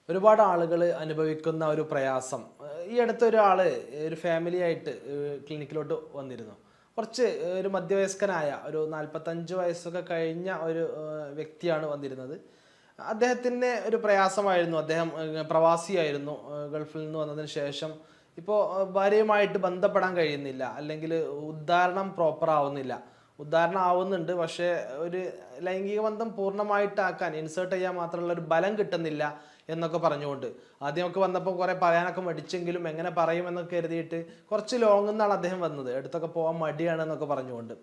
ഒരുപാട് ആളുകൾ അനുഭവിക്കുന്ന ഒരു പ്രയാസം. ഈ അടുത്തൊരാൾ ഒരു ഫാമിലി ആയിട്ട് ക്ലിനിക്കിലോട്ട് വന്നിരുന്നു. കുറച്ച് ഒരു മധ്യവയസ്കനായ ഒരു 45 വയസ്സൊക്കെ കഴിഞ്ഞ ഒരു വ്യക്തിയാണ് വന്നിരുന്നത്. അദ്ദേഹത്തിൻ്റെ ഒരു പ്രയാസമായിരുന്നു. അദ്ദേഹം പ്രവാസിയായിരുന്നു. ഗൾഫിൽ നിന്ന് വന്നതിന് ശേഷം ഇപ്പോൾ ഭാര്യയുമായിട്ട് ബന്ധപ്പെടാൻ കഴിയുന്നില്ല, അല്ലെങ്കിൽ ഉദ്ധാരണം പ്രോപ്പർ ആവുന്നില്ല. ഉദാഹരണം ആവുന്നുണ്ട്, പക്ഷേ ഒരു ലൈംഗിക ബന്ധം പൂർണ്ണമായിട്ടാക്കാൻ ഇൻസേർട്ട് ചെയ്യാൻ മാത്രമുള്ള ഒരു ബലം കിട്ടുന്നില്ല എന്നൊക്കെ പറഞ്ഞുകൊണ്ട് ആദ്യമൊക്കെ വന്നപ്പോൾ കുറേ പറയാനൊക്കെ മടിച്ചെങ്കിലും എങ്ങനെ പറയുമെന്നൊക്കെ കരുതിയിട്ട് കുറച്ച് ലോങ്ങിൽ നിന്നാണ് അദ്ദേഹം വന്നത്. അടുത്തൊക്കെ പോകാൻ മടിയാണെന്നൊക്കെ പറഞ്ഞുകൊണ്ട്.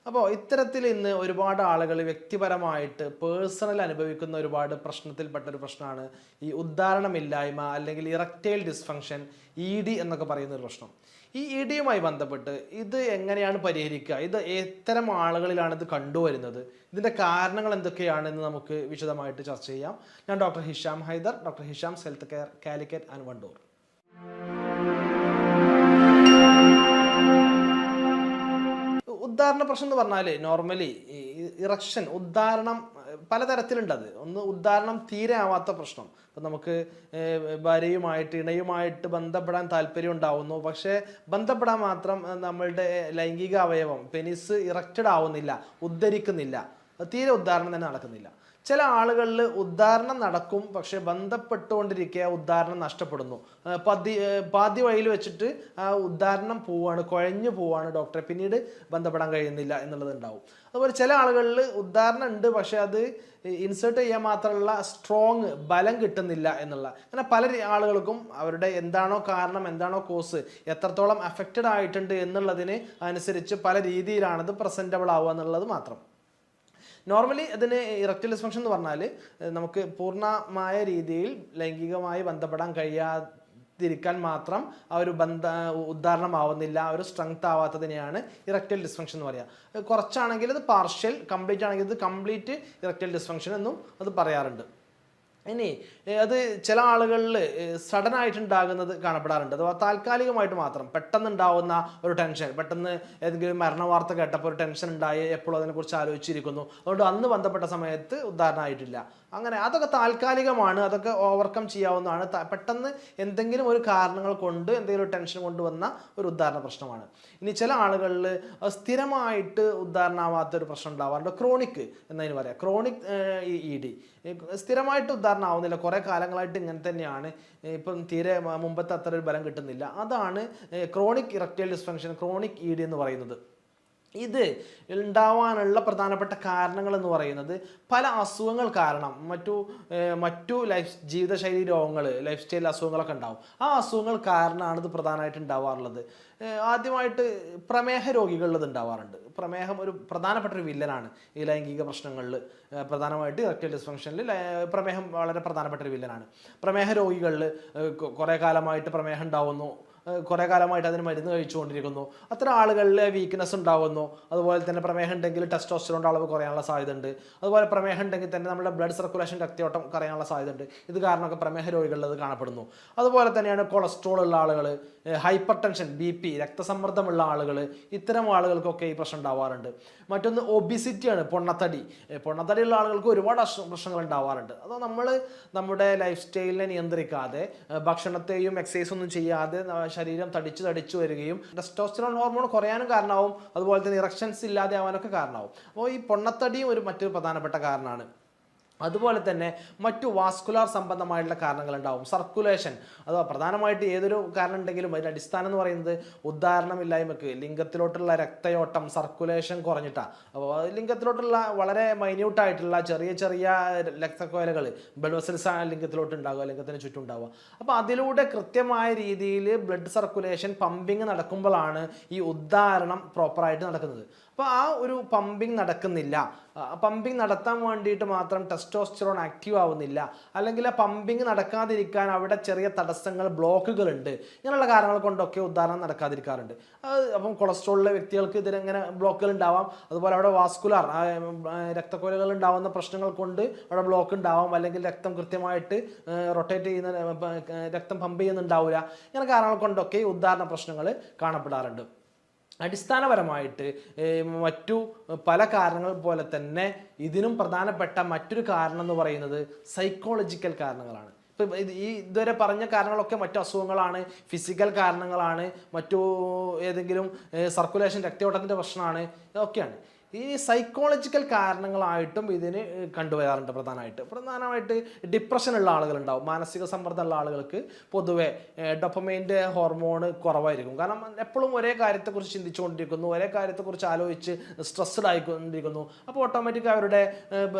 അപ്പോൾ ഇത്തരത്തിൽ ഇന്ന് ഒരുപാട് ആളുകൾ വ്യക്തിപരമായിട്ട് പേഴ്സണൽ അനുഭവിക്കുന്ന ഒരുപാട് പ്രശ്നത്തിൽപ്പെട്ട ഒരു പ്രശ്നമാണ് ഈ ഉദ്ധാരണമില്ലായ്മ, അല്ലെങ്കിൽ ഇറക്റ്റൈൽ ഡിസ്ഫങ്ഷൻ, ED എന്നൊക്കെ പറയുന്ന ഒരു പ്രശ്നം. ഈ EDയുമായി ബന്ധപ്പെട്ട് ഇത് എങ്ങനെയാണ് പരിഹരിക്കുക, ഇത് എത്തരം ആളുകളിലാണ് ഇത് കണ്ടുവരുന്നത്, ഇതിൻ്റെ കാരണങ്ങൾ എന്തൊക്കെയാണെന്ന് നമുക്ക് വിശദമായിട്ട് ചർച്ച ചെയ്യാം. ഞാൻ doctor Hisham Haidar, doctor Hisham's health care, Calicut and Wandoor. ഉദ്ധാരണ പ്രശ്നം എന്ന് പറഞ്ഞാൽ നോർമലി ഇറക്ഷൻ ഉദ്ധാരണം പലതരത്തിലുണ്ട്. അത് ഒന്ന് ഉദ്ധാരണം തീരെ ആവാത്ത പ്രശ്നം. ഇപ്പം നമുക്ക് ഭാര്യയുമായിട്ട് ഇണയുമായിട്ട് ബന്ധപ്പെടാൻ താല്പര്യം ഉണ്ടാവുന്നു, പക്ഷേ ബന്ധപ്പെടാൻ മാത്രം നമ്മളുടെ ലൈംഗിക അവയവം പെനിസ് ഇറക്റ്റഡ് ആവുന്നില്ല, ഉദ്ധരിക്കുന്നില്ല, തീരെ ഉദ്ധാരണം തന്നെ നടക്കുന്നില്ല. ചില ആളുകളിൽ ഉദ്ധാരണം നടക്കും, പക്ഷെ ബന്ധപ്പെട്ടുകൊണ്ടിരിക്കുക ഉദ്ധാരണം നഷ്ടപ്പെടുന്നു. പാതി വഴിയിൽ വെച്ചിട്ട് ആ ഉദ്ധാരണം പോവാണ്, കുഴഞ്ഞു പോവാണ്, ഡോക്ടറെ പിന്നീട് ബന്ധപ്പെടാൻ കഴിയുന്നില്ല എന്നുള്ളത് ഉണ്ടാവും. അതുപോലെ ചില ആളുകളിൽ ഉദ്ധാരണം ഉണ്ട്, പക്ഷെ അത് ഇൻസേർട്ട് ചെയ്യാൻ മാത്രമുള്ള സ്ട്രോങ് ബലം കിട്ടുന്നില്ല എന്നുള്ള. അങ്ങനെ പല ആളുകൾക്കും അവരുടെ എന്താണോ കാരണം, എന്താണോ കോസ്, എത്രത്തോളം അഫക്റ്റഡ് ആയിട്ടുണ്ട് എന്നുള്ളതിന് അനുസരിച്ച് പല രീതിയിലാണത് പ്രസൻറ്റബിൾ ആവുക എന്നുള്ളത് മാത്രം. നോർമലി അതിന് ഇറക്റ്റൈൽ ഡിസ്ഫങ്ഷൻ എന്ന് പറഞ്ഞാൽ നമുക്ക് പൂർണ്ണമായ രീതിയിൽ ലൈംഗികമായി ബന്ധപ്പെടാൻ കഴിയാതിരിക്കാൻ മാത്രം ആ ഒരു ഉദ്ധാരണമാവുന്നില്ല, ഒരു സ്ട്രെങ്ത് ആവാത്തതിനെയാണ് ഇറക്റ്റൈൽ ഡിസ്ഫങ്ഷൻ എന്ന് പറയുക. കുറച്ചാണെങ്കിൽ അത് പാർഷ്യൽ, കംപ്ലീറ്റ് ആണെങ്കിൽ ഇത് കംപ്ലീറ്റ് ഇറക്റ്റൈൽ ഡിസ്ഫങ്ഷൻ എന്നും അത് പറയാറുണ്ട്. ഇനി അത് ചില ആളുകളിൽ സഡൻ ആയിട്ടുണ്ടാകുന്നത് കാണപ്പെടാറുണ്ട്. അഥവാ താൽക്കാലികമായിട്ട് മാത്രം പെട്ടെന്നുണ്ടാവുന്ന ഒരു ടെൻഷൻ, പെട്ടെന്ന് ഏതെങ്കിലും മരണ വാർത്ത കേട്ടപ്പോൾ ഒരു ടെൻഷൻ ഉണ്ടായി, എപ്പോഴും അതിനെക്കുറിച്ച് ആലോചിച്ചിരിക്കുന്നു, അതുകൊണ്ട് അന്ന് ബന്ധപ്പെട്ട സമയത്ത് ഉദ്ധാരണമായിട്ടില്ല. അങ്ങനെ അതൊക്കെ താൽക്കാലികമാണ്, അതൊക്കെ ഓവർകം ചെയ്യാവുന്നതാണ്. പെട്ടെന്ന് എന്തെങ്കിലും ഒരു കാരണങ്ങൾ കൊണ്ട് എന്തെങ്കിലും ഒരു ടെൻഷൻ കൊണ്ടുവന്ന ഒരു ഉദ്ധാരണ പ്രശ്നമാണ്. ഇനി ചില ആളുകളിൽ സ്ഥിരമായിട്ട് ഉദ്ധാരണമാവാത്തൊരു പ്രശ്നം ഉണ്ടാവാറുണ്ട്. ക്രോണിക് എന്നതിന് പറയാം, ക്രോണിക് ED. സ്ഥിരമായിട്ട് ഉദ്ധാരണം ആവുന്നില്ല, കുറേ കാലങ്ങളായിട്ട് ഇങ്ങനെ തന്നെയാണ്, ഇപ്പം തീരെ മുമ്പത്തെ അത്ര ഒരു ബലം കിട്ടുന്നില്ല. അതാണ് chronic erectile dysfunction, chronic ED എന്ന് പറയുന്നത്. ഇത് ഉണ്ടാവാനുള്ള പ്രധാനപ്പെട്ട കാരണങ്ങൾ എന്ന് പറയുന്നത് പല അസുഖങ്ങൾ കാരണം, മറ്റു ജീവിതശൈലി രോഗങ്ങൾ, ലൈഫ് സ്റ്റൈൽ അസുഖങ്ങളൊക്കെ ഉണ്ടാവും. ആ അസുഖങ്ങൾ കാരണമാണ് ഇത് പ്രധാനമായിട്ട് ഉണ്ടാവാറുള്ളത്. ആദ്യമായിട്ട് പ്രമേഹ രോഗികളിൽ ഉണ്ടാവാറുണ്ട്. പ്രമേഹം ഒരു പ്രധാനപ്പെട്ട ഒരു വില്ലനാണ് ഈ ലൈംഗിക പ്രശ്നങ്ങളിൽ. പ്രധാനമായിട്ട് ഇറക്റ്റൈൽ ഡിസ്ഫങ്ഷനിൽ പ്രമേഹം വളരെ പ്രധാനപ്പെട്ട ഒരു വില്ലനാണ്. പ്രമേഹ രോഗികളിൽ കുറേ കാലമായിട്ട് പ്രമേഹം ഉണ്ടാവുന്നു, കുറേ കാലമായിട്ട് അതിന് മരുന്ന് കഴിച്ചുകൊണ്ടിരിക്കുന്നു, അത്തരം ആളുകളിൽ വീക്ക്നെസ് ഉണ്ടാകുന്നു. അതുപോലെ തന്നെ പ്രമേഹം ഉണ്ടെങ്കിൽ ടെസ്റ്റോസ്റ്ററോണിൻ്റെ അളവ് കുറയാനുള്ള സാധ്യത ഉണ്ട്. അതുപോലെ പ്രമേഹം ഉണ്ടെങ്കിൽ തന്നെ നമ്മുടെ ബ്ലഡ് സർക്കുലേഷൻ, രക്തയോട്ടം കുറയാനുള്ള സാധ്യത ഉണ്ട്. ഇത് കാരണമൊക്കെ പ്രമേഹ രോഗികളിൽ അത് കാണപ്പെടുന്നു. അതുപോലെ തന്നെയാണ് കൊളസ്ട്രോൾ ഉള്ള ആളുകൾ, ഹൈപ്പർ ടെൻഷൻ, BP, രക്തസമ്മർദ്ദമുള്ള ആളുകൾ, ഇത്തരം ആളുകൾക്കൊക്കെ ഈ പ്രശ്നം ഉണ്ടാവാറുണ്ട്. മറ്റൊന്ന് ഒബിസിറ്റിയാണ്, പൊണ്ണത്തടിയുള്ള ആളുകൾക്ക് ഒരുപാട് പ്രശ്നങ്ങൾ ഉണ്ടാവാറുണ്ട്. അത് നമ്മൾ നമ്മുടെ ലൈഫ് സ്റ്റൈലിനെ നിയന്ത്രിക്കാതെ, ഭക്ഷണത്തെയും എക്സസൈസ് ഒന്നും ചെയ്യാതെ ശരീരം തടിച്ചു വരികയും ടെസ്റ്റോസ്റ്ററോൺ ഹോർമോൺ കുറയാനും കാരണമാവും. അതുപോലെ തന്നെ ഇറക്ഷൻസ് ഇല്ലാതെ ആവാനൊക്കെ കാരണമാവും. അപ്പോൾ ഈ പൊണ്ണത്തടിയും മറ്റൊരു പ്രധാനപ്പെട്ട കാരണമാണ്. അതുപോലെ തന്നെ മറ്റു വാസ്കുലാർ സംബന്ധമായിട്ടുള്ള കാരണങ്ങളുണ്ടാവും. സർക്കുലേഷൻ, അഥവാ പ്രധാനമായിട്ട് ഏതൊരു കാരണം ഉണ്ടെങ്കിലും അതിൻ്റെ അടിസ്ഥാനം എന്ന് പറയുന്നത് ഉദ്ധാരണമില്ലായ്മക്ക്, ലിംഗത്തിലോട്ടുള്ള രക്തയോട്ടം, സർക്കുലേഷൻ കുറഞ്ഞിട്ടാണ്. അപ്പോൾ ലിംഗത്തിലോട്ടുള്ള വളരെ മൈന്യൂട്ടായിട്ടുള്ള ചെറിയ രക്തക്കോയലുകൾ, ബ്ലഡ് വെസൽസ് ലിംഗത്തിലോട്ട് ഉണ്ടാവുക, ലിംഗത്തിന് ചുറ്റും ഉണ്ടാവുക. അപ്പോൾ അതിലൂടെ കൃത്യമായ രീതിയിൽ ബ്ലഡ് സർക്കുലേഷൻ, പമ്പിങ് നടക്കുമ്പോഴാണ് ഈ ഉദ്ധാരണം പ്രോപ്പറായിട്ട് നടക്കുന്നത്. അപ്പോൾ ആ ഒരു പമ്പിങ് നടക്കുന്നില്ല. പമ്പിങ് നടത്താൻ വേണ്ടിയിട്ട് മാത്രം ടെസ്റ്റോസ്റ്ററോൺ ആക്റ്റീവ് ആവുന്നില്ല, അല്ലെങ്കിൽ ആ പമ്പിങ് നടക്കാതിരിക്കാൻ അവിടെ ചെറിയ തടസ്സങ്ങൾ, ബ്ലോക്കുകളുണ്ട്. ഇങ്ങനെയുള്ള കാരണങ്ങൾ കൊണ്ടൊക്കെ ഉദ്ധാരണം നടക്കാതിരിക്കാറുണ്ട്. അപ്പം കൊളസ്ട്രോളിലെ വ്യക്തികൾക്ക് ഇതിനെങ്ങനെ ബ്ലോക്കുകൾ ഉണ്ടാവാം. അതുപോലെ അവിടെ വാസ്കുലാർ രക്തക്കുഴലുകൾ ഉണ്ടാവുന്ന പ്രശ്നങ്ങൾ കൊണ്ട് അവിടെ ബ്ലോക്ക് ഉണ്ടാവാം, അല്ലെങ്കിൽ രക്തം കൃത്യമായിട്ട് റൊട്ടേറ്റ് ചെയ്യുന്ന, രക്തം പമ്പ് ചെയ്യുന്നുണ്ടാവില്ല. ഇങ്ങനെ കാരണങ്ങൾ കൊണ്ടൊക്കെ ഈ ഉദ്ധാരണ പ്രശ്നങ്ങൾ കാണപ്പെടാറുണ്ട്. അടിസ്ഥാനപരമായിട്ട് മറ്റു പല കാരണങ്ങൾ പോലെ തന്നെ ഇതിനും പ്രധാനപ്പെട്ട മറ്റൊരു കാരണം എന്ന് പറയുന്നത് സൈക്കോളജിക്കൽ കാരണങ്ങളാണ്. ഇപ്പം ഇതുവരെ പറഞ്ഞ കാരണങ്ങളൊക്കെ മറ്റു അസുഖങ്ങളാണ്, ഫിസിക്കൽ കാരണങ്ങളാണ്, മറ്റു ഏതെങ്കിലും സർക്കുലേഷൻ രക്തയോട്ടത്തിൻ്റെ പ്രശ്നമാണ്, ഇതൊക്കെയാണ്. ഈ സൈക്കോളജിക്കൽ കാരണങ്ങളായിട്ടും ഇതിന് കണ്ടുവരാറുണ്ട്. പ്രധാനമായിട്ട് ഡിപ്രഷൻ ഉള്ള ആളുകളുണ്ടാവും. മാനസിക സമ്മർദ്ദമുള്ള ആളുകൾക്ക് പൊതുവെ ഡോപ്പമൈൻ്റെ ഹോർമോൺ കുറവായിരിക്കും. കാരണം എപ്പോഴും ഒരേ കാര്യത്തെക്കുറിച്ച് ചിന്തിച്ചുകൊണ്ടിരിക്കുന്നു, ഒരേ കാര്യത്തെക്കുറിച്ച് ആലോചിച്ച് സ്ട്രെസ്ഡ് ആയിക്കൊണ്ടിരിക്കുന്നു. അപ്പോൾ ഓട്ടോമാറ്റിക് അവരുടെ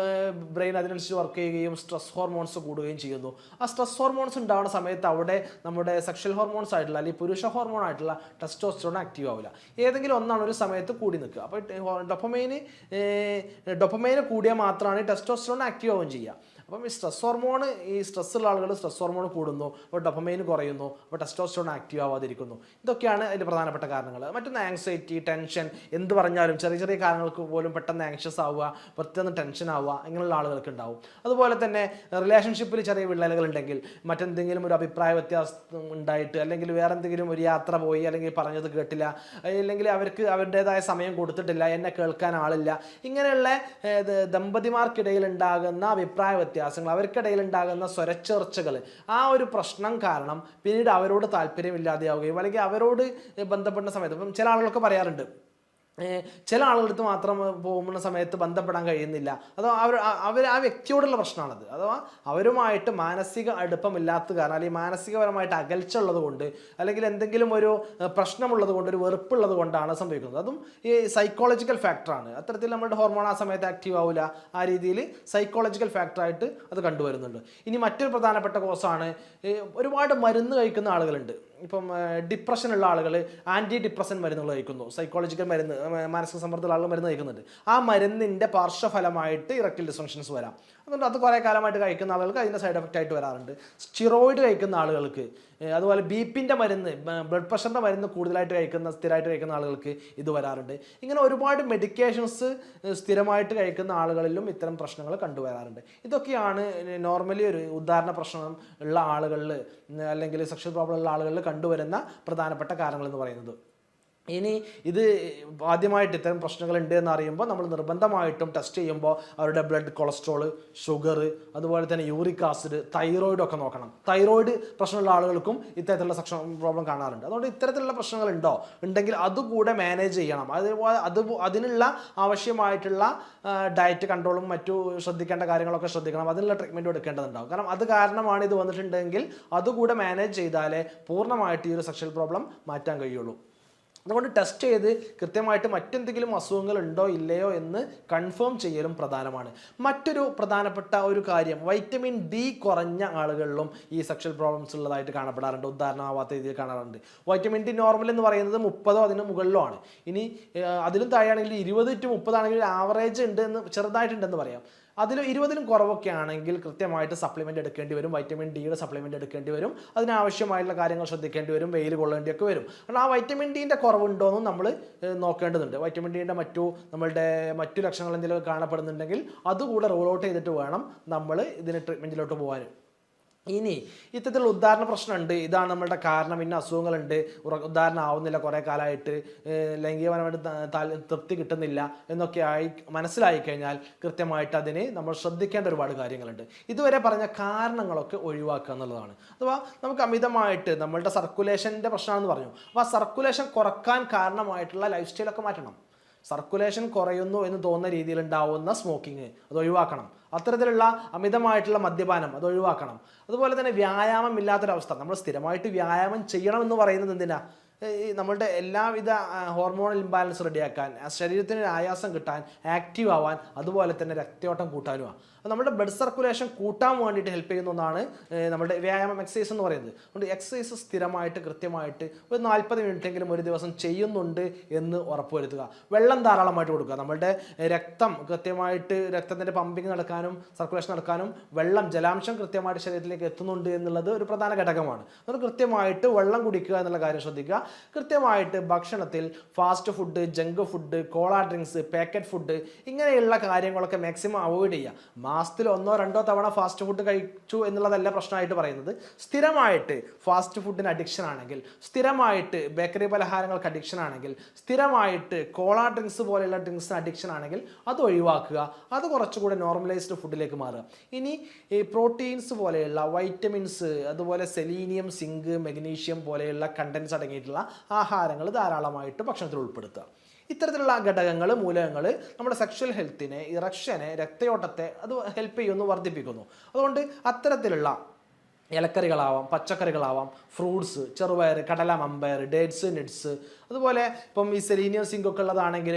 ബ്രെയിൻ അതിനനുസരിച്ച് വർക്ക് ചെയ്യുകയും സ്ട്രെസ് ഹോർമോൺസ് കൂടുകയും ചെയ്യുന്നു. ആ സ്ട്രെസ് ഹോർമോൺസ് ഉണ്ടാകുന്ന സമയത്ത് അവിടെ നമ്മുടെ സെക്ഷൽ ഹോർമോൺസ് ആയിട്ടുള്ള അല്ലെങ്കിൽ പുരുഷ ഹോർമോൺ ആയിട്ടുള്ള ടെസ്റ്റോസ്റ്ററോൺ ആക്റ്റീവ് ആവില്ല. ഏതെങ്കിലും ഒന്നാണ് ഒരു സമയത്ത് കൂടി നിൽക്കുക. അപ്പോൾ ഡൊപ്പമൈന് കൂടിയാൽ മാത്രമാണ് ടെസ്റ്റോസ്റ്ററോൺ ആക്റ്റീവ് ആവുകയും ചെയ്യുക. അപ്പം ഈ സ്ട്രെസ് ഹോർമോൺ, ഈ സ്ട്രെസ് ഉള്ള ആളുകൾ സ്ട്രെസ് ഹോർമോൺ കൂടുന്നു, അപ്പോൾ ഡൊപ്പമൈൻ കുറയുന്നു, അപ്പോൾ ടെസ്റ്റോസ്റ്ററോൺ ആക്റ്റീവ് ആവാതിരിക്കുന്നു. ഇതൊക്കെയാണ് അതിൻ്റെ പ്രധാനപ്പെട്ട കാരണങ്ങൾ. മറ്റൊന്ന് ആങ്സൈറ്റി, ടെൻഷൻ, എന്ത് പറഞ്ഞാലും ചെറിയ ചെറിയ കാരണങ്ങൾക്ക് പോലും പെട്ടെന്ന് ആങ്ഷ്യസ് ആവുക, പെട്ടെന്ന് ടെൻഷൻ ആവുക, ഇങ്ങനെയുള്ള ആളുകൾക്ക് ഉണ്ടാവും. അതുപോലെ തന്നെ റിലേഷൻഷിപ്പിൽ ചെറിയ വിള്ളലുകൾ ഉണ്ടെങ്കിൽ, മറ്റെന്തെങ്കിലും ഒരു അഭിപ്രായ വ്യത്യാസം ഉണ്ടായിട്ട്, അല്ലെങ്കിൽ വേറെ എന്തെങ്കിലും ഒരു യാത്ര പോയി, അല്ലെങ്കിൽ പറഞ്ഞത് കേട്ടില്ല, അല്ലെങ്കിൽ അവർക്ക് അവരുടേതായ സമയം കൊടുത്തിട്ടില്ല, എന്നെ കേൾക്കാൻ ആളില്ല, ഇങ്ങനെയുള്ള ദമ്പതിമാർക്കിടയിൽ ഉണ്ടാകുന്ന അഭിപ്രായ വ്യത്യാസങ്ങൾ, അവർക്കിടയിൽ ഉണ്ടാകുന്ന സ്വരച്ചേർച്ചകൾ, ആ ഒരു പ്രശ്നം കാരണം പിന്നീട് അവരോട് താല്പര്യമില്ലാതെയാവുകയും അല്ലെങ്കിൽ അവരോട് ബന്ധപ്പെടുന്ന സമയത്ത് ഇപ്പം ചില ആളുകളൊക്കെ പറയാറുണ്ട്, ചില ആളുകളടുത്ത് മാത്രം പോകുന്ന സമയത്ത് ബന്ധപ്പെടാൻ കഴിയുന്നില്ല. അതോ അവർ ആ വ്യക്തിയോടുള്ള പ്രശ്നമാണത്. അഥവാ അവരുമായിട്ട് മാനസിക അടുപ്പമില്ലാത്ത കാരണം, അല്ലെങ്കിൽ മാനസികപരമായിട്ട് അകൽച്ച ഉള്ളത് കൊണ്ട്, അല്ലെങ്കിൽ എന്തെങ്കിലും ഒരു പ്രശ്നമുള്ളത് കൊണ്ട്, ഒരു വെറുപ്പുള്ളത് കൊണ്ടാണ് സംഭവിക്കുന്നത്. അതും ഈ സൈക്കോളജിക്കൽ ഫാക്ടറാണ്. അത്തരത്തിൽ നമ്മുടെ ഹോർമോൺ ആ സമയത്ത് ആക്റ്റീവ് ആവില്ല. ആ രീതിയിൽ സൈക്കോളജിക്കൽ ഫാക്ടറായിട്ട് അത് കണ്ടുവരുന്നുണ്ട്. ഇനി മറ്റൊരു പ്രധാനപ്പെട്ട കോസാണ്, ഒരുപാട് മരുന്ന് കഴിക്കുന്ന ആളുകളുണ്ട്. ഇപ്പം ഡിപ്രഷനുള്ള ആളുകൾ ആൻറ്റി ഡിപ്രസൻ മരുന്നുകൾ കഴിക്കുന്നു, സൈക്കോളജിക്കൽ മരുന്ന്, മാനസിക സമ്മർദ്ദമുള്ള ആളുകൾ മരുന്ന് കഴിക്കുന്നുണ്ട്. ആ മരുന്നിൻ്റെ പാർശ്വഫലമായിട്ട് ഇറക്ടൈൽ ഡിസ്ഫങ്ഷൻസ് വരാം. അതുകൊണ്ട് അത് കുറേ കാലമായിട്ട് കഴിക്കുന്ന ആളുകൾക്ക് അതിൻ്റെ സൈഡ് എഫക്റ്റ് ആയിട്ട് വരാറുണ്ട്. സ്റ്റിറോയിഡ് കഴിക്കുന്ന ആളുകൾക്ക്, അതുപോലെ ബിപിൻ്റെ മരുന്ന്, ബ്ലഡ് പ്രഷറിൻ്റെ മരുന്ന് കൂടുതലായിട്ട് സ്ഥിരമായിട്ട് കഴിക്കുന്ന ആളുകൾക്ക് ഇത് വരാറുണ്ട്. ഇങ്ങനെ ഒരുപാട് മെഡിക്കേഷൻസ് സ്ഥിരമായിട്ട് കഴിക്കുന്ന ആളുകളിലും ഇത്തരം പ്രശ്നങ്ങൾ കണ്ടുവരാറുണ്ട്. ഇതൊക്കെയാണ് നോർമലി ഒരു ഉദാഹരണ പ്രശ്നം ഉള്ള ആളുകളിൽ, അല്ലെങ്കിൽ സെക്ഷൽ പ്രോബ്ലം ഉള്ള ആളുകളിൽ കണ്ടുവരുന്ന പ്രധാനപ്പെട്ട കാരണങ്ങൾ എന്ന് പറയുന്നത്. ഇനി ഇത് ആദ്യമായിട്ട് ഇത്തരം പ്രശ്നങ്ങളുണ്ട് എന്ന് അറിയുമ്പോൾ നമ്മൾ നിർബന്ധമായിട്ടും ടെസ്റ്റ് ചെയ്യുമ്പോൾ അവരുടെ ബ്ലഡ് കൊളസ്ട്രോൾ, ഷുഗർ, അതുപോലെ തന്നെ യൂറിക് ആസിഡ്, തൈറോയിഡ് ഒക്കെ നോക്കണം. തൈറോയിഡ് പ്രശ്നമുള്ള ആളുകൾക്കും ഇത്തരത്തിലുള്ള സെക്ഷൻ പ്രോബ്ലം കാണാറുണ്ട്. അതുകൊണ്ട് ഇത്തരത്തിലുള്ള പ്രശ്നങ്ങൾ ഉണ്ടെങ്കിൽ അതുകൂടെ മാനേജ് ചെയ്യണം. അതിനുള്ള ആവശ്യമായിട്ടുള്ള ഡയറ്റ് കൺട്രോളും മറ്റു ശ്രദ്ധിക്കേണ്ട കാര്യങ്ങളൊക്കെ ശ്രദ്ധിക്കണം. അതിനുള്ള ട്രീറ്റ്മെൻറ്റും എടുക്കേണ്ടതുണ്ടാവും. കാരണം അത് കാരണമാണ് ഇത് വന്നിട്ടുണ്ടെങ്കിൽ അതുകൂടെ മാനേജ് ചെയ്താലേ പൂർണ്ണമായിട്ട് ഈ ഒരു സെക്ഷൽ പ്രോബ്ലം മാറ്റാൻ കഴിയുള്ളൂ. അതുകൊണ്ട് ടെസ്റ്റ് ചെയ്ത് കൃത്യമായിട്ട് മറ്റെന്തെങ്കിലും അസുഖങ്ങൾ ഉണ്ടോ ഇല്ലയോ എന്ന് കൺഫേം ചെയ്യലും പ്രധാനമാണ്. മറ്റൊരു പ്രധാനപ്പെട്ട ഒരു കാര്യം, വൈറ്റമിൻ ഡി കുറഞ്ഞ ആളുകളിലും ഈ സെക്ഷൽ പ്രോബ്ലംസ് ഉള്ളതായിട്ട് കാണപ്പെടാറുണ്ട്, ഉദാഹരണമാവാത്ത രീതിയിൽ കാണാറുണ്ട്. വൈറ്റമിൻ ഡി നോർമൽ എന്ന് പറയുന്നത് 30 അതിന് മുകളിലോ ആണ്. ഇനി അതിലും താഴെയാണെങ്കിൽ 20 to 30 ആണെങ്കിൽ ആവറേജ് ഉണ്ട് എന്ന്, ചെറുതായിട്ടുണ്ടെന്ന് പറയാം. അതിലും 20-ലും കുറവൊക്കെ ആണെങ്കിൽ കൃത്യമായിട്ട് സപ്ലിമെൻ്റ് എടുക്കേണ്ടി വരും, വൈറ്റമിൻ ഡിയുടെ സപ്ലിമെൻ്റ് എടുക്കേണ്ടി വരും. അതിനാവശ്യമായിട്ടുള്ള കാര്യങ്ങൾ ശ്രദ്ധിക്കേണ്ടി വരും, വെയിൽ കൊള്ളേണ്ടിയൊക്കെ വരും. കാരണം ആ വൈറ്റമിൻ ഡിൻ്റെ കുറവുണ്ടോയെന്നും നമ്മൾ നോക്കേണ്ടതുണ്ട്. വൈറ്റമിൻ ഡിയുടെ മറ്റു ലക്ഷണങ്ങൾ എന്തെങ്കിലും കാണപ്പെടുന്നുണ്ടെങ്കിൽ അതുകൂടെ റൂൾ ഔട്ട് ചെയ്തിട്ട് വേണം നമ്മൾ ഇതിന് ട്രീറ്റ്മെൻറ്റിലോട്ട് പോകാൻ. ഇനി ഇത്തരത്തിലുള്ള ഉദാഹരണ പ്രശ്നമുണ്ട്, ഇതാണ് നമ്മളുടെ കാരണം, ഇന്ന അസുഖങ്ങളുണ്ട്, ഉദാഹരണം ആവുന്നില്ല, കുറേ കാലമായിട്ട് ലൈംഗികപരമായിട്ട് തൃപ്തി കിട്ടുന്നില്ല എന്നൊക്കെ മനസ്സിലായി കഴിഞ്ഞാൽ കൃത്യമായിട്ട് അതിന് നമ്മൾ ശ്രദ്ധിക്കേണ്ട ഒരുപാട് കാര്യങ്ങളുണ്ട്. ഇതുവരെ പറഞ്ഞ കാരണങ്ങളൊക്കെ ഒഴിവാക്കുക എന്നുള്ളതാണ്. അഥവാ നമുക്ക് അമിതമായിട്ട് നമ്മളുടെ സർക്കുലേഷൻ്റെ പ്രശ്നമാണെന്ന് പറഞ്ഞു. അപ്പോൾ ആ സർക്കുലേഷൻ കുറക്കാൻ കാരണമായിട്ടുള്ള ലൈഫ് സ്റ്റൈലൊക്കെ മാറ്റണം. സർക്കുലേഷൻ കുറയുന്നു എന്ന് തോന്നുന്ന രീതിയിൽ ഉണ്ടാവുന്ന സ്മോക്കിങ് അത് ഒഴിവാക്കണം. അത്തരത്തിലുള്ള അമിതമായിട്ടുള്ള മദ്യപാനം അത് ഒഴിവാക്കണം. അതുപോലെ തന്നെ വ്യായാമം ഇല്ലാത്തൊരവസ്ഥ, നമ്മൾ സ്ഥിരമായിട്ട് വ്യായാമം ചെയ്യണമെന്ന് പറയുന്നത് എന്തിനാ? നമ്മളുടെ എല്ലാവിധ ഹോർമോണൽ ഇംബാലൻസ് റെഡിയാക്കാൻ, ശരീരത്തിന് ആയാസം കിട്ടാൻ, ആക്റ്റീവ് ആവാൻ, അതുപോലെ തന്നെ രക്തയോട്ടം കൂട്ടാനുമാണ്. നമ്മുടെ ബ്ലഡ് സർക്കുലേഷൻ കൂട്ടാൻ വേണ്ടിയിട്ട് ഹെൽപ്പ് ചെയ്യുന്ന ഒന്നാണ് നമ്മുടെ വ്യായാമം, എക്സസൈസ് എന്ന് പറയുന്നത്. അതുകൊണ്ട് എക്സസൈസ് സ്ഥിരമായിട്ട് കൃത്യമായിട്ട് ഒരു 40 മിനിറ്റെങ്കിലും ഒരു ദിവസം ചെയ്യുന്നുണ്ട് എന്ന് ഉറപ്പുവരുത്തുക. വെള്ളം ധാരാളമായിട്ട് കൊടുക്കുക. നമ്മളുടെ രക്തം കൃത്യമായിട്ട്, രക്തത്തിൻ്റെ പമ്പിങ് നടക്കാനും സർക്കുലേഷൻ നടക്കാനും ജലാംശം കൃത്യമായിട്ട് ശരീരത്തിലേക്ക് എത്തുന്നുണ്ട് എന്നുള്ളത് ഒരു പ്രധാന ഘടകമാണ്. അതുകൊണ്ട് കൃത്യമായിട്ട് വെള്ളം കുടിക്കുക എന്നുള്ള കാര്യം ശ്രദ്ധിക്കുക. കൃത്യമായിട്ട് ഭക്ഷണത്തിൽ ഫാസ്റ്റ് ഫുഡ്, ജങ്ക് ഫുഡ്, കോള ഡ്രിങ്ക്സ്, പാക്കറ്റ് ഫുഡ് ഇങ്ങനെയുള്ള കാര്യങ്ങളൊക്കെ മാക്സിമം അവോയ്ഡ് ചെയ്യുക. മാസത്തിൽ 1-2 തവണ ഫാസ്റ്റ് ഫുഡ് കഴിച്ചു എന്നുള്ളതല്ല പ്രശ്നമായിട്ട് പറയുന്നത്. സ്ഥിരമായിട്ട് ഫാസ്റ്റ് ഫുഡിന് അഡിക്ഷൻ ആണെങ്കിൽ, സ്ഥിരമായിട്ട് ബേക്കറി പലഹാരങ്ങൾക്ക് അഡിക്ഷൻ ആണെങ്കിൽ, സ്ഥിരമായിട്ട് കോള ഡ്രിങ്ക്സ് പോലെയുള്ള ഡ്രിങ്ക്സിന് അഡിക്ഷൻ ആണെങ്കിൽ അത് ഒഴിവാക്കുക. അത് കുറച്ചുകൂടെ നോർമലൈസ്ഡ് ഫുഡിലേക്ക് മാറുക. ഇനി ഈ പ്രോട്ടീൻസ് പോലെയുള്ള വൈറ്റമിൻസ്, അതുപോലെ സെലീനിയം, സിങ്ക്, മെഗ്നീഷ്യം പോലെയുള്ള കണ്ടൻസ് അടങ്ങിയിട്ടുള്ള ആഹാരങ്ങൾ ധാരാളമായിട്ട് ഭക്ഷണത്തിൽ ഉൾപ്പെടുത്തുക. ഇത്തരത്തിലുള്ള ഘടകങ്ങൾ, മൂലകങ്ങൾ നമ്മുടെ സെക്ഷൽ ഹെൽത്തിനെ, ഇറക്ഷനെ, രക്തയോട്ടത്തെ അത് ഹെൽപ്പ് ചെയ്യുന്നു, വർദ്ധിപ്പിക്കുന്നു. അതുകൊണ്ട് അത്തരത്തിലുള്ള ഇലക്കറികളാവാം, പച്ചക്കറികളാവാം, ഫ്രൂട്ട്സ്, ചെറുപയർ, കടല, മമ്പയർ, ഡേറ്റ്സ്, നട്ട്സ്, അതുപോലെ ഇപ്പം ഈ സെലീനിയം സിങ്കൊക്കെ ഉള്ളതാണെങ്കിൽ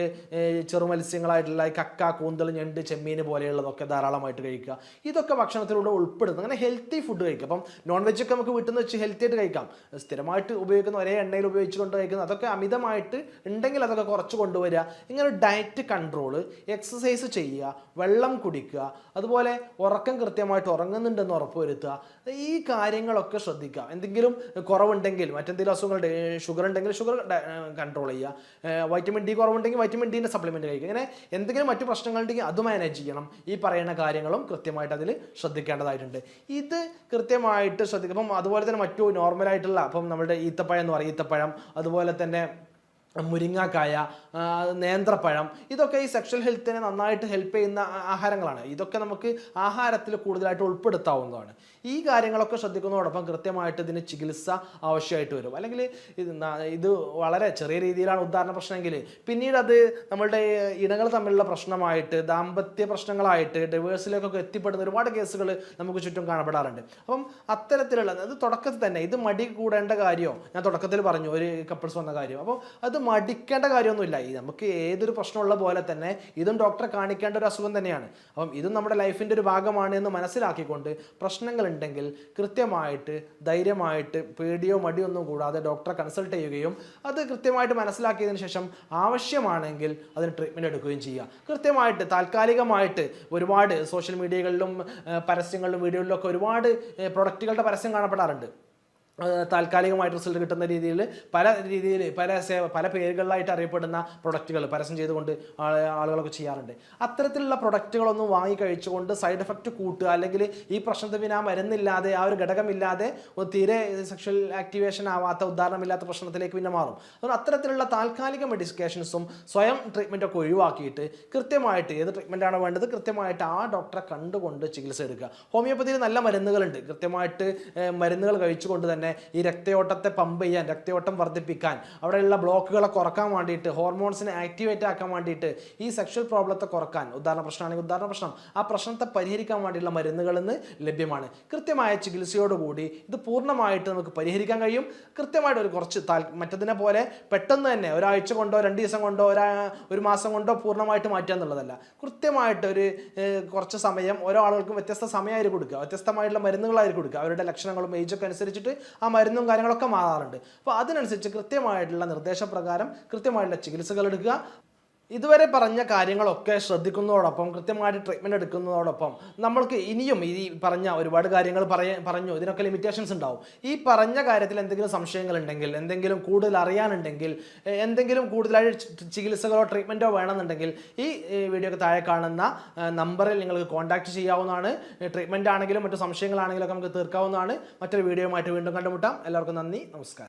ചെറുമത്സ്യങ്ങളായിട്ടുള്ള കക്ക, കൂന്തൽ, ഞണ്ട്, ചെമ്മീൻ പോലെയുള്ളതൊക്കെ ധാരാളമായിട്ട് കഴിക്കുക. ഇതൊക്കെ ഭക്ഷണത്തിലൂടെ ഉൾപ്പെടുന്നു. അങ്ങനെ ഹെൽത്തി ഫുഡ് കഴിക്കുക. അപ്പം നോൺ വെജൊക്കെ നമുക്ക് വീട്ടിൽ നിന്ന് വെച്ച് ഹെൽത്തി ആയിട്ട് കഴിക്കാം. സ്ഥിരമായിട്ട് ഉപയോഗിക്കുന്ന ഒരേ എണ്ണയിൽ ഉപയോഗിച്ചുകൊണ്ട് കഴിക്കുന്നത് അതൊക്കെ അമിതമായിട്ട് ഉണ്ടെങ്കിൽ അതൊക്കെ കുറച്ച് കൊണ്ടുവരിക. ഇങ്ങനെ ഡയറ്റ് കൺട്രോള്, എക്സസൈസ് ചെയ്യുക, വെള്ളം കുടിക്കുക, അതുപോലെ ഉറക്കം കൃത്യമായിട്ട് ഉറങ്ങുന്നുണ്ടെന്ന് ഉറപ്പുവരുത്തുക. ഈ കാര്യങ്ങളൊക്കെ ശ്രദ്ധിക്കുക. എന്തെങ്കിലും കുറവുണ്ടെങ്കിൽ, മറ്റെന്തെങ്കിലും അസുഖങ്ങളുണ്ട്, ഷുഗർ ഉണ്ടെങ്കിൽ ഷുഗർ കൺട്രോൾ ചെയ്യുക, വൈറ്റമിൻ ഡി കുറവുണ്ടെങ്കിൽ വൈറ്റമിൻ ഡിൻ്റെ സപ്ലിമെൻറ്റ് കഴിക്കുക. ഇങ്ങനെ എന്തെങ്കിലും മറ്റു പ്രശ്നങ്ങളുണ്ടെങ്കിൽ അത് മാനേജ് ചെയ്യണം. ഈ പറയുന്ന കാര്യങ്ങളും കൃത്യമായിട്ട് അതിൽ ശ്രദ്ധിക്കേണ്ടതായിട്ടുണ്ട്. ഇത് കൃത്യമായിട്ട് ശ്രദ്ധിക്കും. അപ്പം അതുപോലെ തന്നെ മറ്റു നോർമലായിട്ടുള്ള, അപ്പം നമ്മുടെ ഈത്തപ്പഴം എന്ന് പറയും, ഈത്തപ്പഴം, അതുപോലെ തന്നെ മുരിങ്ങാക്കായ, നേന്ത്രപ്പഴം, ഇതൊക്കെ ഈ സെക്ഷൽ ഹെൽത്തിനെ നന്നായിട്ട് ഹെൽപ്പ് ചെയ്യുന്ന ആഹാരങ്ങളാണ്. ഇതൊക്കെ നമുക്ക് ആഹാരത്തിൽ കൂടുതലായിട്ട് ഉൾപ്പെടുത്താവുന്നതാണ്. ഈ കാര്യങ്ങളൊക്കെ ശ്രദ്ധിക്കുന്നതോടൊപ്പം കൃത്യമായിട്ട് ഇതിന് ചികിത്സ ആവശ്യമായിട്ട് വരും. അല്ലെങ്കിൽ ഇത് വളരെ ചെറിയ രീതിയിലാണ് ഉദാഹരണ പ്രശ്നമെങ്കിൽ പിന്നീട് അത് നമ്മളുടെ ഇണകൾ തമ്മിലുള്ള പ്രശ്നമായിട്ട്, ദാമ്പത്യ പ്രശ്നങ്ങളായിട്ട്, ഡിവേഴ്സിലേക്കൊക്കെ എത്തിപ്പെടുന്ന ഒരുപാട് കേസുകൾ നമുക്ക് ചുറ്റും കാണപ്പെടാറുണ്ട്. അപ്പം അത്തരത്തിലുള്ള അത് തുടക്കത്തിൽ തന്നെ ഇത് മടി കൂടേണ്ട കാര്യമോ, ഞാൻ തുടക്കത്തിൽ പറഞ്ഞു ഒരു കപ്പിൾസ് വന്ന കാര്യം. അപ്പോൾ അത് മടിക്കേണ്ട കാര്യമൊന്നുമില്ല. ഈ നമുക്ക് ഏതൊരു പ്രശ്നമുള്ള പോലെ തന്നെ ഇതും ഡോക്ടറെ കാണിക്കേണ്ട ഒരു അസുഖം തന്നെയാണ്. അപ്പം ഇതും നമ്മുടെ ലൈഫിൻ്റെ ഒരു ഭാഗമാണ് എന്ന് മനസ്സിലാക്കിക്കൊണ്ട് പ്രശ്നങ്ങൾ ഉണ്ടെങ്കിൽ കൃത്യമായിട്ട് ധൈര്യമായിട്ട് പേടിയോ മടിയോ ഒന്നും കൂടാതെ ഡോക്ടറെ കൺസൾട്ട് ചെയ്യുകയും അത് കൃത്യമായിട്ട് മനസ്സിലാക്കിയതിന് ശേഷം ആവശ്യമാണെങ്കിൽ അതിന് ട്രീറ്റ്മെൻറ്റ് എടുക്കുകയും ചെയ്യുക. കൃത്യമായിട്ട് താൽക്കാലികമായിട്ട് ഒരുപാട് സോഷ്യൽ മീഡിയകളിലും പരസ്യങ്ങളിലും വീഡിയോകളിലും ഒക്കെ ഒരുപാട് പ്രൊഡക്റ്റുകളുടെ പരസ്യം കാണപ്പെടാറുണ്ട്. താൽക്കാലികമായിട്ട് റിസൾട്ട് കിട്ടുന്ന രീതിയിൽ പല പേരുകളിലായിട്ട് അറിയപ്പെടുന്ന പ്രൊഡക്റ്റുകൾ പരസ്യം ചെയ്തുകൊണ്ട് ആളുകളൊക്കെ ചെയ്യാറുണ്ട്. അത്തരത്തിലുള്ള പ്രൊഡക്റ്റുകളൊന്നും വാങ്ങി കഴിച്ചുകൊണ്ട് സൈഡ് എഫക്റ്റ് കൂട്ടുക, അല്ലെങ്കിൽ ഈ പ്രശ്നത്തിന് പിന്നെ ആ മരുന്നില്ലാതെ, ആ ഒരു ഘടകമില്ലാതെ തീരെ സെക്ഷൽ ആക്ടിവേഷൻ ആവാത്ത, ഉദാഹരണമില്ലാത്ത പ്രശ്നത്തിലേക്ക് പിന്നെ മാറും. അതുകൊണ്ട് അത്തരത്തിലുള്ള താൽക്കാലിക മെഡിക്കേഷൻസും സ്വയം ട്രീറ്റ്മെൻറ്റൊക്കെ ഒഴിവാക്കിയിട്ട് കൃത്യമായിട്ട് ഏത് ട്രീറ്റ്മെൻറ്റാണ് വേണ്ടത് കൃത്യമായിട്ട് ആ ഡോക്ടറെ കണ്ടുകൊണ്ട് ചികിത്സ എടുക്കുക. ഹോമിയോപ്പതിയിൽ നല്ല മരുന്നുകളുണ്ട്. കൃത്യമായിട്ട് മരുന്നുകൾ കഴിച്ചുകൊണ്ട് തന്നെ ഈ രക്തയോട്ടത്തെ പമ്പ് ചെയ്യാൻ, രക്തയോട്ടം വർദ്ധിപ്പിക്കാൻ, അവിടെയുള്ള ബ്ലോക്കുകളെ കുറക്കാൻ വേണ്ടിയിട്ട്, ഹോർമോൺസിനെ ആക്ടിവേറ്റ് ആക്കാൻ വേണ്ടിയിട്ട്, ഈ സെക്ഷൽ പ്രോബ്ലത്തെ കുറക്കാൻ, ഉദാഹരണ പ്രശ്നമാണെങ്കിൽ ഉദാഹരണ പ്രശ്നം, ആ പ്രശ്നത്തെ പരിഹരിക്കാൻ വേണ്ടിയുള്ള മരുന്നുകൾ ഇന്ന് ലഭ്യമാണ്. കൃത്യമായ ചികിത്സയോടുകൂടി ഇത് പൂർണ്ണമായിട്ട് നമുക്ക് പരിഹരിക്കാൻ കഴിയും. കൃത്യമായിട്ട് ഒരു കുറച്ച് മറ്റതിനെ പോലെ പെട്ടെന്ന് തന്നെ ഒരാഴ്ച കൊണ്ടോ 2 ദിവസം കൊണ്ടോ ഒരു മാസം കൊണ്ടോ പൂർണ്ണമായിട്ട് മാറ്റുക എന്നുള്ളതല്ല. കൃത്യമായിട്ട് ഒരു കുറച്ച് സമയം ഓരോ ആളുകൾക്കും വ്യത്യസ്ത സമയമായിരിക്കും കൊടുക്കുക, വ്യത്യസ്തമായിട്ടുള്ള മരുന്നുകളായിരിക്കും കൊടുക്കുക. അവരുടെ ലക്ഷണങ്ങളും ഏജൊക്കെ അനുസരിച്ചിട്ട് ആ മരുന്നും കാര്യങ്ങളൊക്കെ മാറാറുണ്ട്. അപ്പോൾ അതിനനുസരിച്ച് കൃത്യമായിട്ടുള്ള നിർദ്ദേശപ്രകാരം കൃത്യമായിട്ടുള്ള ചികിത്സകൾ എടുക്കുക. ഇതുവരെ പറഞ്ഞ കാര്യങ്ങളൊക്കെ ശ്രദ്ധിക്കുന്നതോടൊപ്പം കൃത്യമായിട്ട് ട്രീറ്റ്മെൻറ്റ് എടുക്കുന്നതോടൊപ്പം നമ്മൾക്ക് ഇനിയും ഈ പറഞ്ഞ ഒരുപാട് കാര്യങ്ങൾ പറഞ്ഞു, ഇതിനൊക്കെ ലിമിറ്റേഷൻസ് ഉണ്ടാവും. ഈ പറഞ്ഞ കാര്യത്തിൽ എന്തെങ്കിലും സംശയങ്ങളുണ്ടെങ്കിൽ, എന്തെങ്കിലും കൂടുതൽ അറിയാനുണ്ടെങ്കിൽ, എന്തെങ്കിലും കൂടുതലായിട്ട് ചികിത്സകളോ ട്രീറ്റ്മെൻറ്റോ വേണമെന്നുണ്ടെങ്കിൽ ഈ വീഡിയോക്ക് താഴെ കാണുന്ന നമ്പറിൽ നിങ്ങൾക്ക് കോൺടാക്റ്റ് ചെയ്യാവുന്നതാണ്. ട്രീറ്റ്മെൻറ്റ് ആണെങ്കിലും മറ്റു സംശയങ്ങളാണെങ്കിലും ഒക്കെ നമുക്ക് തീർക്കാവുന്നതാണ്. മറ്റൊരു വീഡിയോയുമായിട്ട് വീണ്ടും കണ്ടുമുട്ടാം. എല്ലാവർക്കും നന്ദി, നമസ്കാരം.